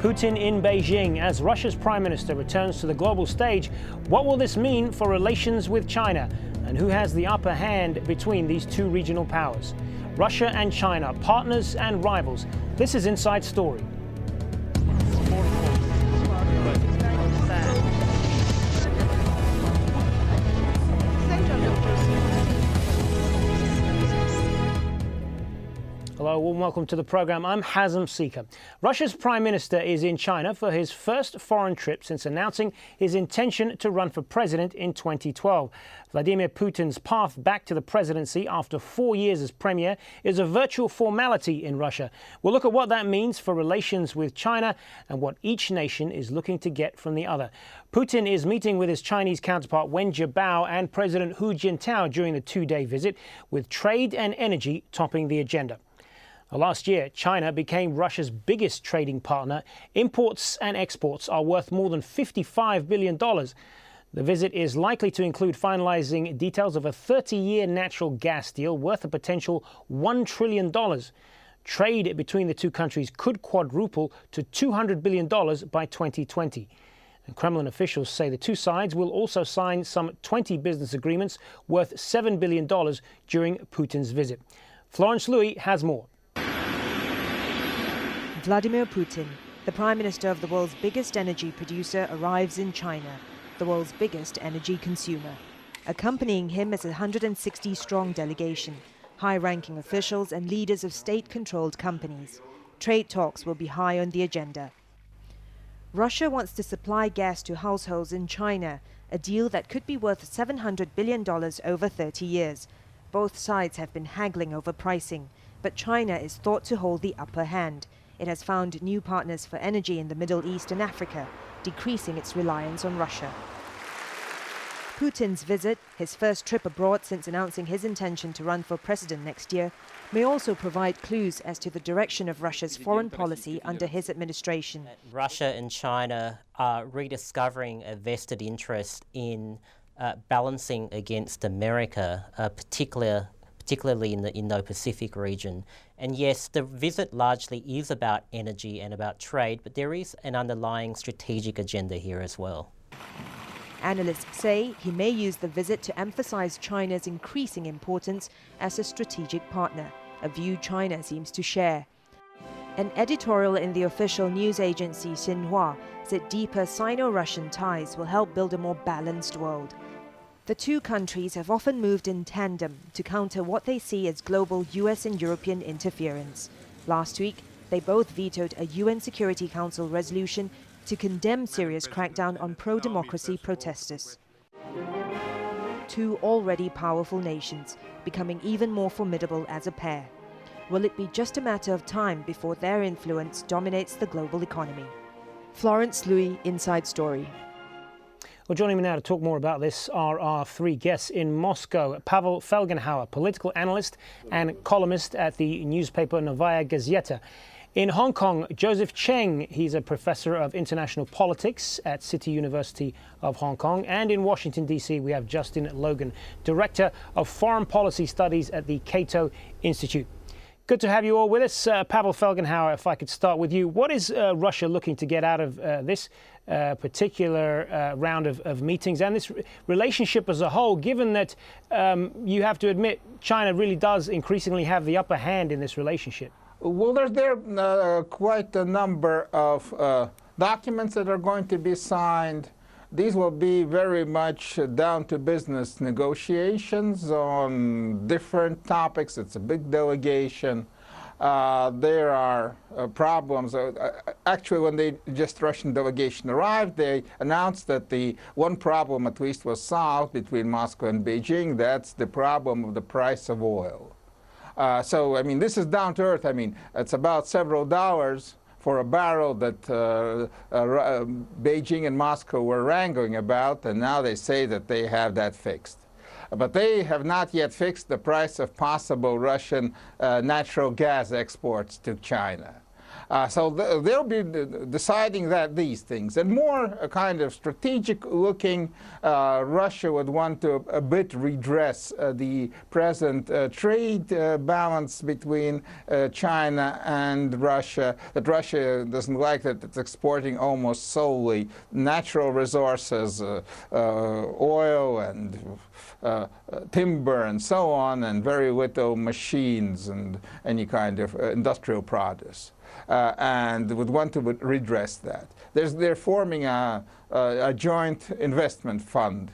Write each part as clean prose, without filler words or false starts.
Putin in Beijing as Russia's Prime Minister returns to the global stage. What will this mean for relations with China? And who has the upper hand between these two regional powers? Russia and China, partners and rivals. This is Inside Story. Hello, warm welcome to the program. I'm Hazem Seeker. Russia's Prime Minister is in China for his first foreign trip since announcing his intention to run for president in 2012. Vladimir Putin's path back to the presidency after 4 years as premier is a virtual formality in Russia. We'll look at what that means for relations with China and what each nation is looking to get from the other. Putin is meeting with his Chinese counterpart Wen Jiabao and President Hu Jintao during the two-day visit, with trade and energy topping the agenda. Last year, China became Russia's biggest trading partner. Imports and exports are worth more than $55 billion. The visit is likely to include finalizing details of a 30-year natural gas deal worth a potential $1 trillion. Trade between the two countries could quadruple to $200 billion by 2020. And Kremlin officials say the two sides will also sign some 20 business agreements worth $7 billion during Putin's visit. Florence Louis has more. Vladimir Putin, the Prime Minister of the world's biggest energy producer, arrives in China, the world's biggest energy consumer. Accompanying him is a 160-strong delegation, high-ranking officials and leaders of state-controlled companies. Trade talks will be high on the agenda. Russia wants to supply gas to households in China, a deal that could be worth $700 billion over 30 years. Both sides have been haggling over pricing, but China is thought to hold the upper hand. It has found new partners for energy in the Middle East and Africa, decreasing its reliance on Russia. Putin's visit, his first trip abroad since announcing his intention to run for president next year, may also provide clues as to the direction of Russia's foreign policy under his administration. Russia and China are rediscovering a vested interest in balancing against America, particularly in the Indo-Pacific region. And yes, the visit largely is about energy and about trade, but there is an underlying strategic agenda here as well. Analysts say he may use the visit to emphasize China's increasing importance as a strategic partner, a view China seems to share. An editorial in the official news agency Xinhua said deeper Sino-Russian ties will help build a more balanced world. The two countries have often moved in tandem to counter what they see as global US and European interference. Last week, they both vetoed a UN Security Council resolution to condemn Syria's crackdown on pro-democracy protesters. Two already powerful nations becoming even more formidable as a pair. Will it be just a matter of time before their influence dominates the global economy? Florence Louis, Inside Story. Well, joining me now to talk more about this are our three guests in Moscow. Pavel Felgenhauer, political analyst and columnist at the newspaper Novaya Gazeta. In Hong Kong, Joseph Cheng, he's a professor of international politics at City University of Hong Kong. And in Washington, D.C., we have Justin Logan, director of foreign policy studies at the Cato Institute. Good to have you all with us. Pavel Felgenhauer, if I could start with you. What is Russia looking to get out of this particular round of meetings and this relationship as a whole, given that you have to admit China really does increasingly have the upper hand in this relationship? Well, there are quite a number of documents that are going to be signed. These will be very much down to business negotiations on different topics. It's a big delegation. There are problems. Actually, when the Russian delegation arrived, they announced that the one problem at least was solved between Moscow and Beijing. That's the problem of the price of oil. So, I mean, this is down to earth. I mean, it's about several dollars for a barrel that Beijing and Moscow were wrangling about, and now they say that they have that fixed. But they have not yet fixed the price of possible Russian natural gas exports to China. So they'll be deciding these things. And more a kind of strategic looking, Russia would want to a bit redress the present trade balance between China and Russia, that Russia doesn't like that it's exporting almost solely natural resources, oil and timber and so on, and very little machines and any kind of industrial produce. And would want to redress that. They're forming a joint investment fund,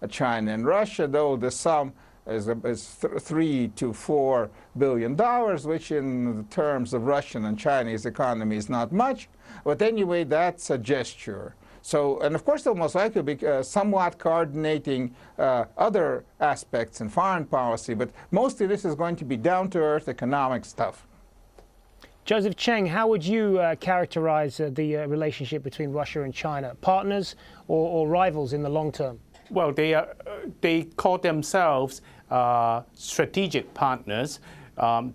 China and Russia, though the sum is $3 to $4 billion, which in the terms of Russian and Chinese economy is not much. But anyway, that's a gesture. So, and of course, they'll most likely be somewhat coordinating other aspects in foreign policy, but mostly this is going to be down-to-earth economic stuff. Joseph Cheng, how would you characterize the relationship between Russia and China? Partners or rivals in the long term? Well, they call themselves strategic partners.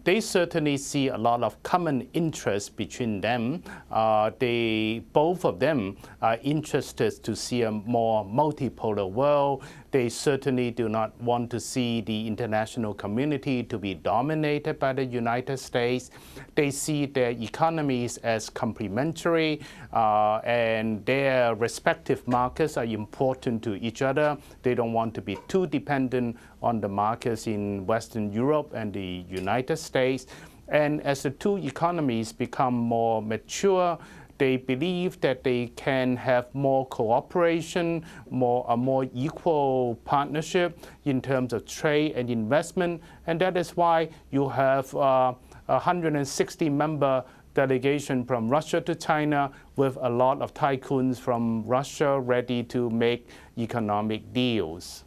They certainly see a lot of common interest between them. Both of them are interested to see a more multipolar world. They certainly do not want to see the international community to be dominated by the United States. They see their economies as complementary, and their respective markets are important to each other. They don't want to be too dependent on the markets in Western Europe and the United States. And as the two economies become more mature, they believe that they can have more cooperation, a more equal partnership in terms of trade and investment. And that is why you have a 160-member delegation from Russia to China with a lot of tycoons from Russia ready to make economic deals.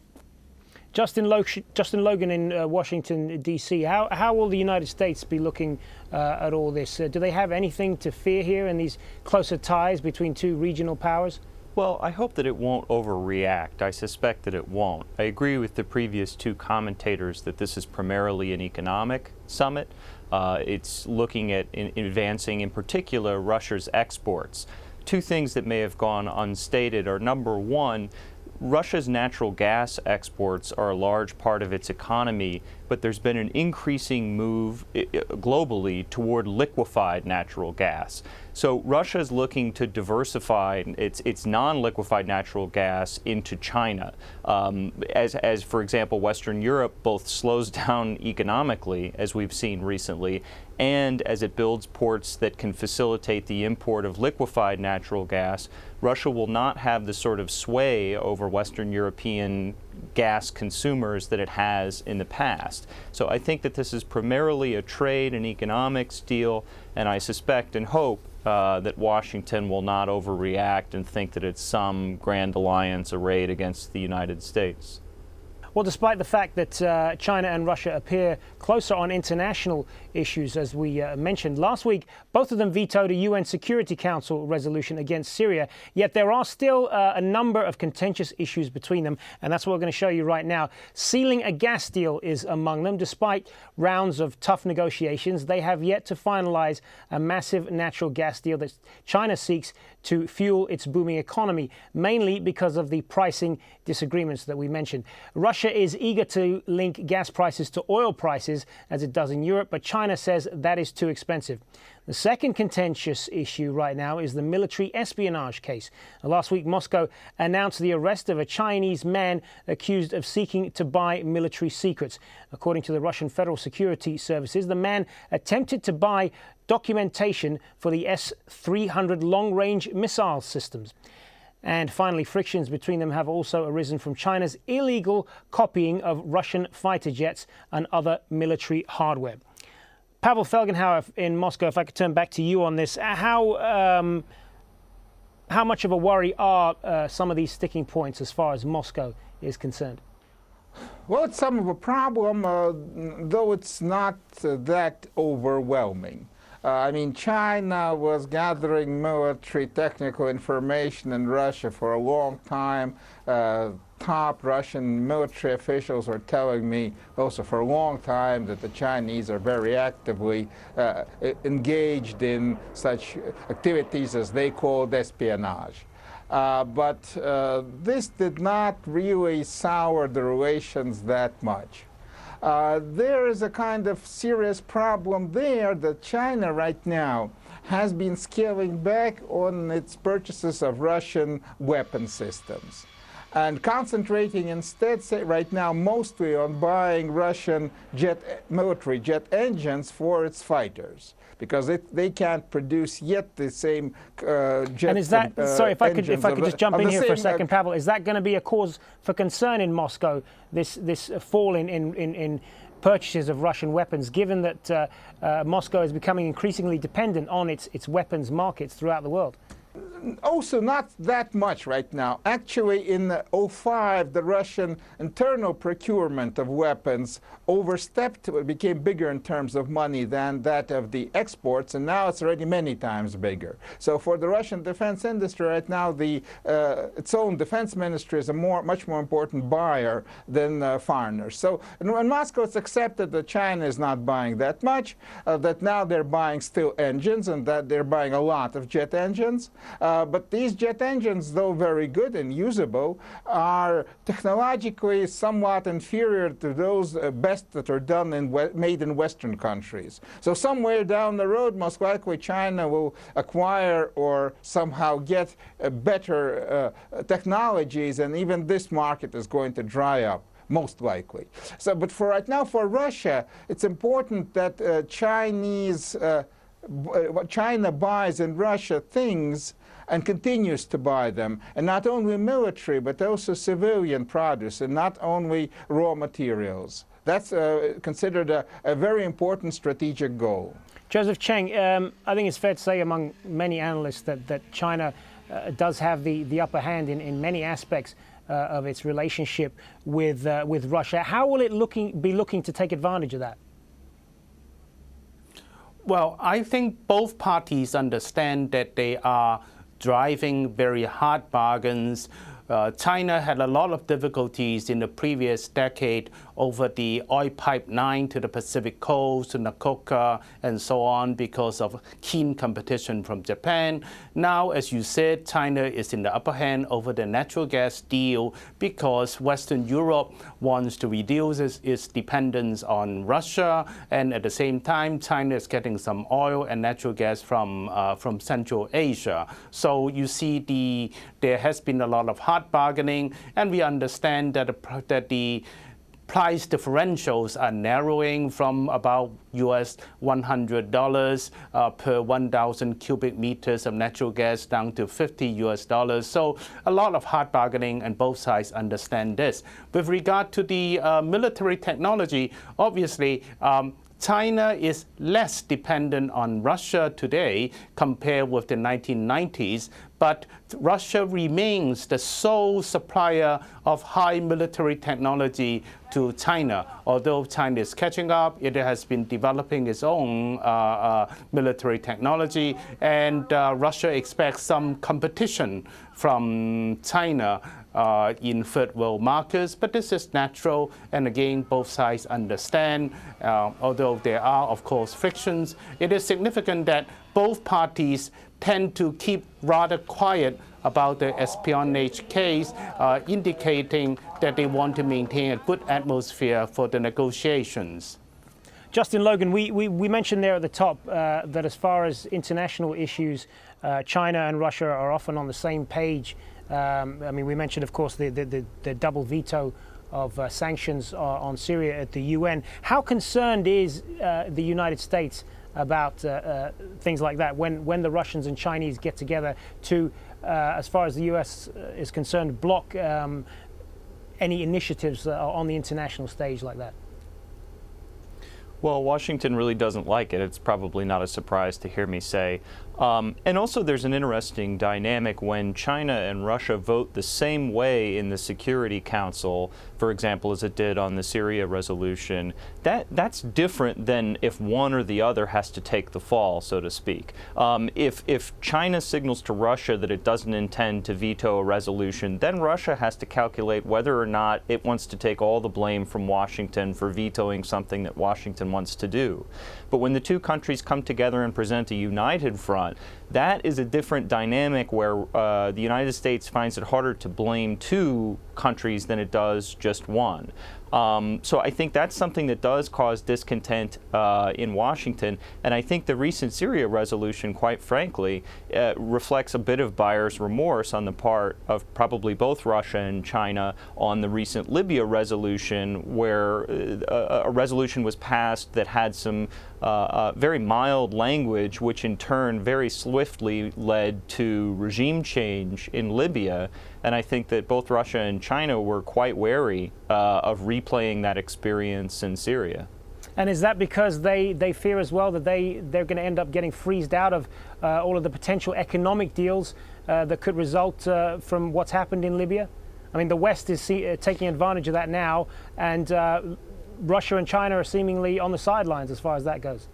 Justin Logan in Washington, D.C., how will the United States be looking at all this? Do they have anything to fear here in these closer ties between two regional powers? Well, I hope that it won't overreact. I suspect that it won't. I agree with the previous two commentators that this is primarily an economic summit. It's looking at advancing, in particular, Russia's exports. Two things that may have gone unstated are, number one, Russia's natural gas exports are a large part of its economy, but there's been an increasing move globally toward liquefied natural gas. So Russia is looking to diversify its non-liquefied natural gas into China. As for example, Western Europe both slows down economically, as we've seen recently, and as it builds ports that can facilitate the import of liquefied natural gas, Russia will not have the sort of sway over Western European gas consumers that it has in the past. So I think that this is primarily a trade and economics deal, and I suspect and hope that Washington will not overreact and think that it's some grand alliance arrayed against the United States. Well, despite the fact that China and Russia appear closer on international issues, as we mentioned last week, both of them vetoed a UN Security Council resolution against Syria. Yet there are still a number of contentious issues between them, and that's what we're going to show you right now. Sealing a gas deal is among them. Despite rounds of tough negotiations, they have yet to finalize a massive natural gas deal that China seeks to fuel its booming economy, mainly because of the pricing disagreements that we mentioned. Russia is eager to link gas prices to oil prices, as it does in Europe, but China says that is too expensive. The second contentious issue right now is the military espionage case. Last week, Moscow announced the arrest of a Chinese man accused of seeking to buy military secrets. According to the Russian Federal Security Services, the man attempted to buy documentation for the S-300 long-range missile systems. And finally, frictions between them have also arisen from China's illegal copying of Russian fighter jets and other military hardware. Pavel Felgenhauer in Moscow, if I could turn back to you on this, how much of a worry are some of these sticking points as far as Moscow is concerned? Well, it's some of a problem, though it's not that overwhelming. I mean, China was gathering military technical information in Russia for a long time. Top Russian military officials were telling me also for a long time that the Chinese are very actively engaged in such activities as they called espionage. But this did not really sour the relations that much. There is a kind of serious problem there that China right now has been scaling back on its purchases of Russian weapon systems and concentrating instead, say, right now mostly on buying Russian military jet engines for its fighters, because they can't produce yet the same jet. And is that, sorry, if I could just jump in here for a second, Pavel, is that going to be a cause for concern in Moscow, this fall in purchases of Russian weapons, given that Moscow is becoming increasingly dependent on its weapons markets throughout the world? Also, not that much right now. Actually, in 2005, the Russian internal procurement of weapons overstepped, became bigger in terms of money than that of the exports, and now it's already many times bigger. So for the Russian defense industry right now, its own defense ministry is a much more important buyer than foreigners. So in Moscow, it's accepted that China is not buying that much, that now they're buying still engines, and that they're buying a lot of jet engines. But these jet engines, though very good and usable, are technologically somewhat inferior to those best that are done made in Western countries. So somewhere down the road, most likely China will acquire or somehow get better technologies, and even this market is going to dry up, most likely. So, but for right now, for Russia, it's important that China buys in Russia things and continues to buy them, and not only military but also civilian produce, and not only raw materials. That's considered a very important strategic goal. Joseph Cheng, I think it's fair to say among many analysts that China does have the upper hand in many aspects of its relationship with Russia. How will it be looking to take advantage of that? Well, I think both parties understand that they are driving very hard bargains. China had a lot of difficulties in the previous decade over the oil pipeline to the Pacific coast, to Nakoka, and so on, because of keen competition from Japan. Now, as you said, China is in the upper hand over the natural gas deal because Western Europe wants to reduce its dependence on Russia, and at the same time, China is getting some oil and natural gas from Central Asia. So you see there has been a lot of hard bargaining, and we understand that the price differentials are narrowing from about US $100 per 1,000 cubic meters of natural gas down to $50. So a lot of hard bargaining, and both sides understand this. With regard to the military technology, obviously, China is less dependent on Russia today compared with the 1990s, but Russia remains the sole supplier of high military technology to China. Although China is catching up, it has been developing its own military technology, and Russia expects some competition from China in third world markets, but this is natural, and again, both sides understand. Although there are, of course, frictions, it is significant that both parties tend to keep rather quiet about the espionage case, indicating that they want to maintain a good atmosphere for the negotiations. Justin, Logan, we mentioned there at the top that as far as international issues, China and Russia are often on the same page. I mean, we mentioned, of course, the double veto of sanctions on Syria at the UN. How concerned is the United States about things like that when the Russians and Chinese get together to, as far as the US is concerned, block any initiatives on the international stage like that? Well, Washington really doesn't like it. It's probably not a surprise to hear me say. And also there's an interesting dynamic when China and Russia vote the same way in the Security Council, for example, as it did on the Syria resolution. That's different than if one or the other has to take the fall, so to speak. If China signals to Russia that it doesn't intend to veto a resolution, then Russia has to calculate whether or not it wants to take all the blame from Washington for vetoing something that Washington wants to do. But when the two countries come together and present a united front, that is a different dynamic where the United States finds it harder to blame two countries than it does just one. So I think that's something that does cause discontent in Washington, and I think the recent Syria resolution, quite frankly, reflects a bit of buyer's remorse on the part of probably both Russia and China on the recent Libya resolution, where a resolution was passed that had some very mild language, which in turn very swiftly led to regime change in Libya. And I think that both Russia and China were quite wary of replaying that experience in Syria. And is that because they fear as well that they're going to end up getting freezed out of all of the potential economic deals that could result from what's happened in Libya? I mean, the West is taking advantage of that now, and Russia and China are seemingly on the sidelines as far as that goes.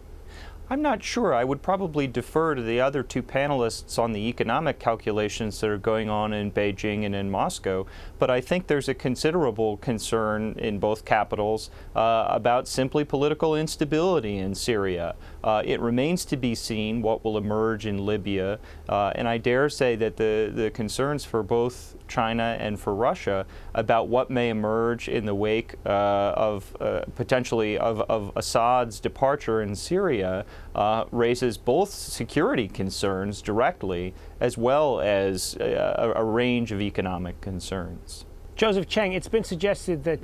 I'm not sure. I would probably defer to the other two panelists on the economic calculations that are going on in Beijing and in Moscow, but I think there's a considerable concern in both capitals about simply political instability in Syria. It remains to be seen what will emerge in Libya, and I dare say that the concerns for both China and for Russia about what may emerge in the wake of potentially of Assad's departure in Syria raises both security concerns directly as well as a range of economic concerns. Joseph Cheng, it's been suggested that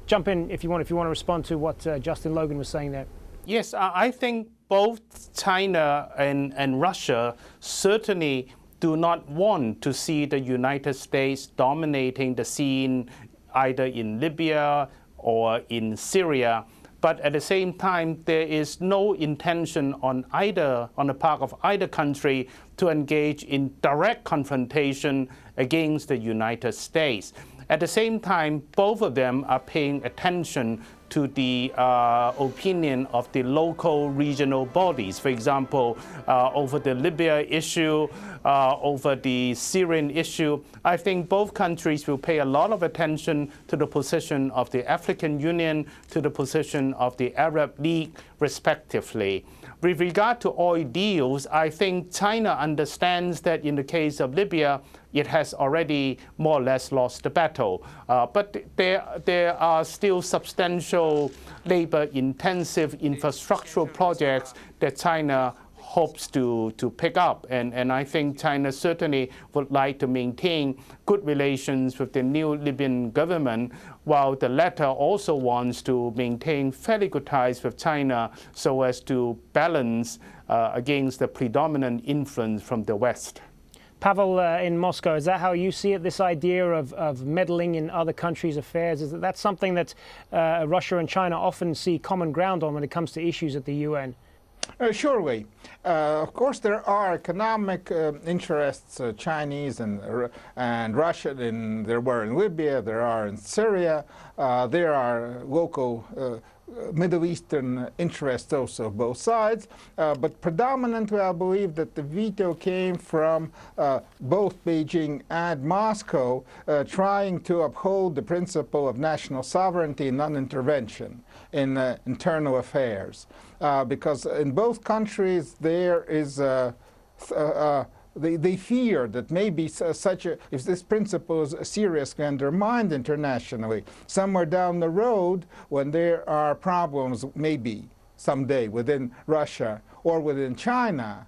jump in if you want to respond to what Justin Logan was saying there. Yes, I think both China and Russia certainly do not want to see the United States dominating the scene either in Libya or in Syria. But at the same time, there is no intention on the part of either country to engage in direct confrontation against the United States. At the same time, both of them are paying attention to the opinion of the local regional bodies. For example, over the Libya issue, over the Syrian issue, I think both countries will pay a lot of attention to the position of the African Union, to the position of the Arab League, respectively. With regard to oil deals, I think China understands that in the case of Libya, it has already more or less lost the battle. But there are still substantial labor-intensive infrastructural projects that China hopes to pick up. And I think China certainly would like to maintain good relations with the new Libyan government, while the latter also wants to maintain fairly good ties with China so as to balance against the predominant influence from the West. Pavel, in Moscow, is that how you see it, this idea of meddling in other countries' affairs? Is that something that Russia and China often see common ground on when it comes to issues at the UN? Surely. Of course, there are economic interests, Chinese and Russian. There were in Libya, there are in Syria, there are local Middle Eastern interests also of both sides. But predominantly, I believe that the veto came from both Beijing and Moscow trying to uphold the principle of national sovereignty and non-intervention in internal affairs. Because in both countries there is they fear that maybe if this principle is seriously undermined internationally, somewhere down the road when there are problems maybe someday within Russia or within China,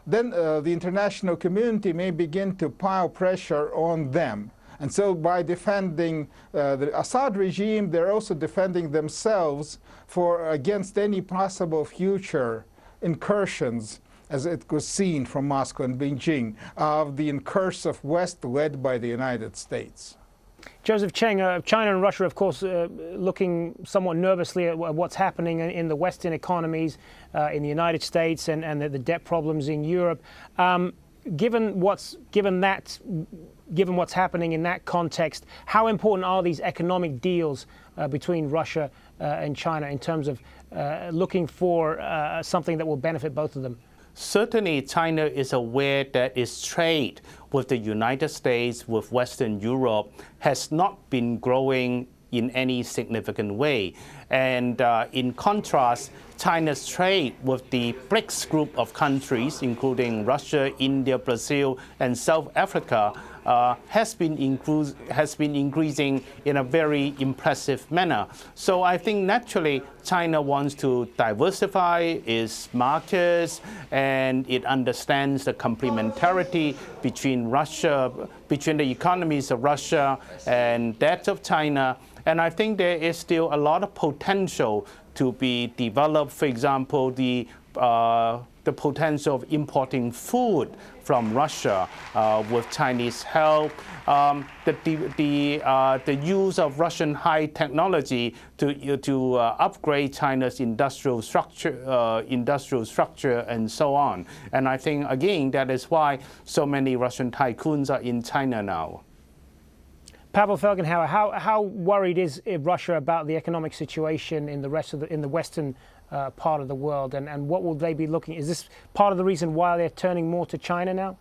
then the international community may begin to pile pressure on them. And so by defending the Assad regime, they're also defending themselves against any possible future incursions, as it was seen from Moscow and Beijing, of the incursive West led by the United States. Joseph Cheng, China and Russia, of course, looking somewhat nervously at what's happening in the Western economies, in the United States, and the debt problems in Europe. Given what's happening in that context, how important are these economic deals between Russia and China in terms of looking for something that will benefit both of them? Certainly, China is aware that its trade with the United States, with Western Europe, has not been growing in any significant way. And in contrast, China's trade with the BRICS group of countries, including Russia, India, Brazil, and South Africa, has been increasing in a very impressive manner. So I think naturally China wants to diversify its markets, and it understands the complementarity between the economies of Russia and that of China. And I think there is still a lot of potential to be developed. For example, the potential of importing food from Russia with Chinese help, the use of Russian high technology to upgrade China's industrial structure, and so on. And I think again that is why so many Russian tycoons are in China now. Pavel Felgenhauer, how worried is Russia about the economic situation in the Western part of the world, and what will they be looking? Is this part of the reason why they're turning more to China now?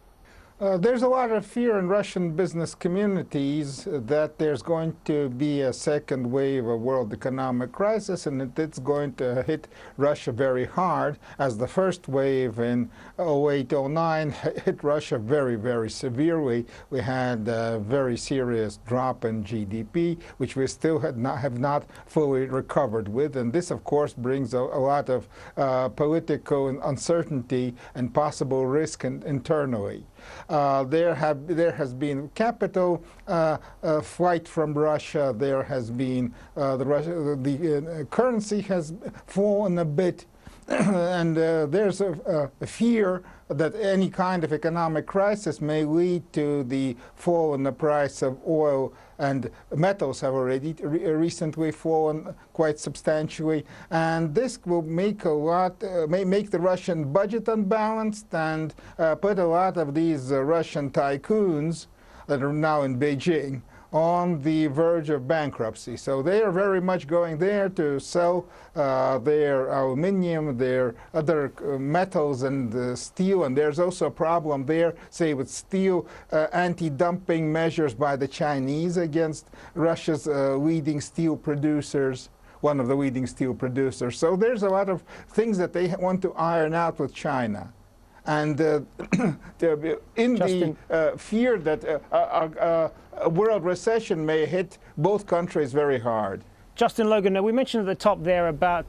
There's a lot of fear in Russian business communities that there's going to be a second wave of world economic crisis, and it's going to hit Russia very hard, as the first wave in 2008-09 hit Russia very, very severely. We had a very serious drop in GDP, which we still have not fully recovered with, and this, of course, brings a lot of political uncertainty and possible risk internally. There has been capital flight from Russia. There has been the currency has fallen a bit, and there's a fear that any kind of economic crisis may lead to the fall in the price of oil, and metals have already recently fallen quite substantially, and this will make make the Russian budget unbalanced and put a lot of these Russian tycoons that are now in Beijing on the verge of bankruptcy. So they are very much going there to sell their aluminium, their other metals, and steel. And there's also a problem there, say, with steel anti-dumping measures by the Chinese against Russia's leading steel producers, one of the leading steel producers. So there's a lot of things that they want to iron out with China. And in the fear that a world recession may hit both countries very hard. Justin, Logan, we mentioned at the top there about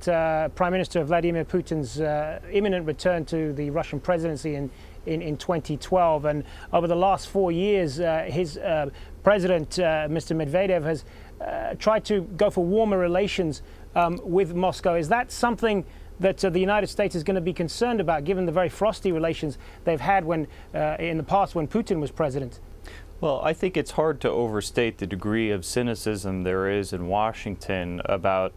Prime Minister Vladimir Putin's imminent return to the Russian presidency in 2012. And over the last 4 years, his president, Mr. Medvedev, has tried to go for warmer relations with Moscow. Is that something that the United States is going to be concerned about, given the very frosty relations they've had when, in the past when Putin was president? Well, I think it's hard to overstate the degree of cynicism there is in Washington about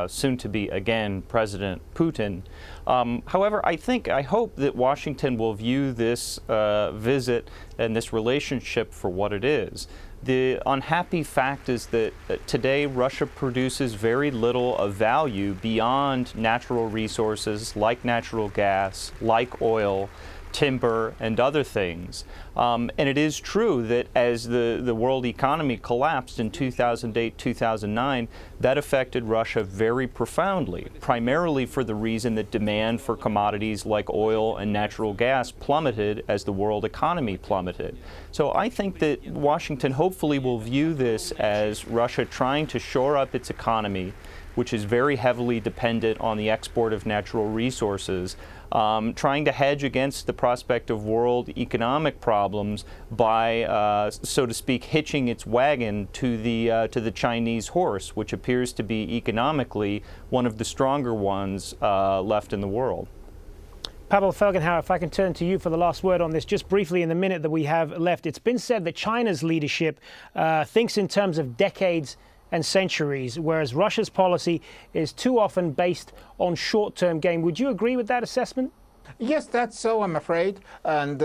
soon-to-be, again, President Putin. However, I hope that Washington will view this visit and this relationship for what it is. The unhappy fact is that today Russia produces very little of value beyond natural resources like natural gas, like oil, timber, and other things. And it is true that as the world economy collapsed in 2008, 2009, that affected Russia very profoundly, primarily for the reason that demand for commodities like oil and natural gas plummeted as the world economy plummeted. So I think that Washington hopefully will view this as Russia trying to shore up its economy, which is very heavily dependent on the export of natural resources, trying to hedge against the prospect of world economic problems by, so to speak, hitching its wagon to the Chinese horse, which appears to be economically one of the stronger ones left in the world. Pavel Felgenhauer, if I can turn to you for the last word on this, just briefly in the minute that we have left. It's been said that China's leadership thinks in terms of decades and centuries, whereas Russia's policy is too often based on short-term gain. Would you agree with that assessment? Yes, that's so, I'm afraid. And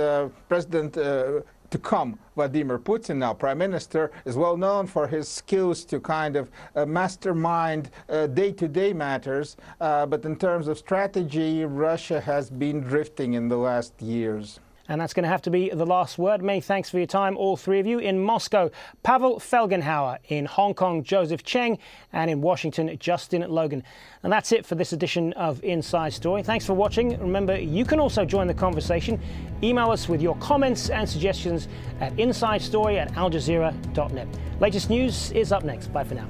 President to come, Vladimir Putin, now Prime Minister, is well known for his skills to kind of mastermind day-to-day matters. But in terms of strategy, Russia has been drifting in the last years. And that's going to have to be the last word. Many thanks for your time, all three of you. In Moscow, Pavel Felgenhauer. In Hong Kong, Joseph Cheng. And in Washington, Justin Logan. And that's it for this edition of Inside Story. Thanks for watching. Remember, you can also join the conversation. Email us with your comments and suggestions at insidestory@aljazeera.net. Latest news is up next. Bye for now.